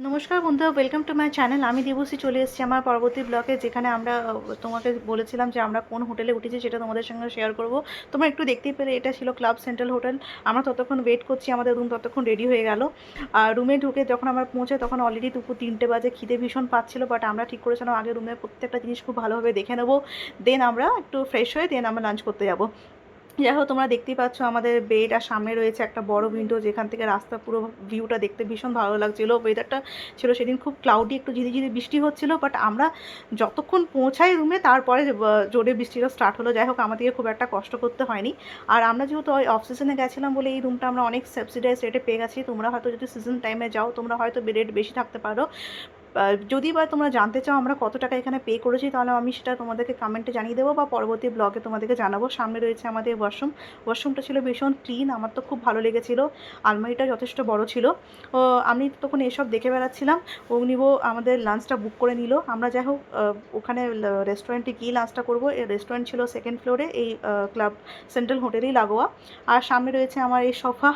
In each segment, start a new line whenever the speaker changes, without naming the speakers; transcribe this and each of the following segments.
নমস্কার বন্ধুরা, welcome to my channel. আমি দেবশ্রী চলে এসেছি আমার পরবর্তী ব্লগে, যেখানে আমরা তোমাকে বলেছিলাম যে আমরা কোন হোটেলে উঠেছি সেটা তোমাদের সঙ্গে শেয়ার করব। তোমরা একটু দেখতেই পেলে, এটা ছিল ক্লাব সেন্ট্রাল হোটেল। আমরা ততক্ষণ ওয়েট করছি, আমাদের রুম ততক্ষণ রেডি হয়ে গেল। আর রুমে ঢুকে যখন আমরা পৌঁছাই তখন অলরেডি দুপুর 3টে বাজে। খিদে ভীষণ পাচ্ছিল, বাট আমরা ঠিক করেছিলাম আগে রুমের প্রত্যেকটা জিনিস খুব ভালোভাবে দেখে নেবো, দেন আমরা একটু ফ্রেশ হয়ে দেন আমরা লাঞ্চ করতে যাব। যাই হোক, তোমরা দেখতেই পাচ্ছ আমাদের বেড, আর সামনে রয়েছে একটা বড় উইন্ডো, যেখান থেকে রাস্তা পুরো ভিউটা দেখতে ভীষণ ভালো লাগছিলো। ওয়েদারটা ছিল সেদিন খুব ক্লাউডি, একটু ঝিরিঝিরি বৃষ্টি হচ্ছিল, বাট আমরা যতক্ষণ পৌঁছাই রুমে তারপরে জোরে বৃষ্টিটা স্টার্ট হলো। যাই হোক, আমাদেরকে খুব একটা কষ্ট করতে হয়নি। আর আমরা যেহেতু অফ সিজনে গেছিলাম বলে এই রুমটা আমরা অনেক সাবসিডাইজ রেটে পেয়ে গেছি। তোমরা হয়তো যদি সিজন টাইমে যাও তোমরা হয়তো রেট বেশি থাকতে পারো। যদি বা তোমরা জানতে চাও আমরা কত টাকা এখানে পে করেছি, তাহলে আমি সেটা তোমাদেরকে কমেন্টে জানিয়ে দেবো বা পরবর্তী ব্লগে তোমাদেরকে জানাবো। সামনে রয়েছে আমাদের ওয়াশরুমটা ছিল ভীষণ ক্লিন, আমার তো খুব ভালো লেগেছিলো। আলমারিটা যথেষ্ট বড় ছিল। আমি তখন এসব দেখে বেড়াচ্ছিলাম। অগ্নিব আমাদের লাঞ্চটা বুক করে নিল। আমরা যাই হোক ওখানে রেস্টুরেন্টে গিয়ে লাঞ্চটা করবো। এই রেস্টুরেন্ট ছিল সেকেন্ড ফ্লোরে, এই ক্লাব সেন্ট্রাল হোটেলেই লাগোয়া। আর সামনে রয়েছে আমার এই সোফা।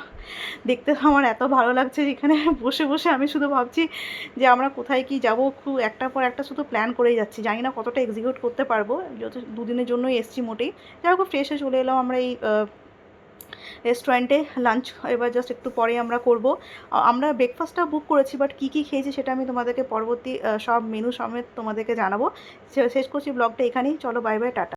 দেখতে তো আমার এত ভালো লাগছে, এখানে বসে বসে আমি শুধু ভাবছি যে আমরা কোথায় কি যাব। খুব একটার পর একটা শুধু প্ল্যান করেই যাচ্ছি, জানি না কতটা এক্সিকিউট করতে পারবো, যেহেতু দুদিনের জন্যই এসছি মোটেই। যাই হোক, ফ্রেশে চলে এলাম আমরা এই রেস্টুরেন্টে। লাঞ্চ এবার জাস্ট একটু পরে আমরা করব। আমরা ব্রেকফাস্টটা বুক করেছি, বাট কী কী খেয়েছি সেটা আমি তোমাদেরকে পরবর্তী সব মেনু সমেত তোমাদেরকে জানাবো। শেষ করছি ব্লগটা এখানেই। চলো, বাই বাই, টাটা।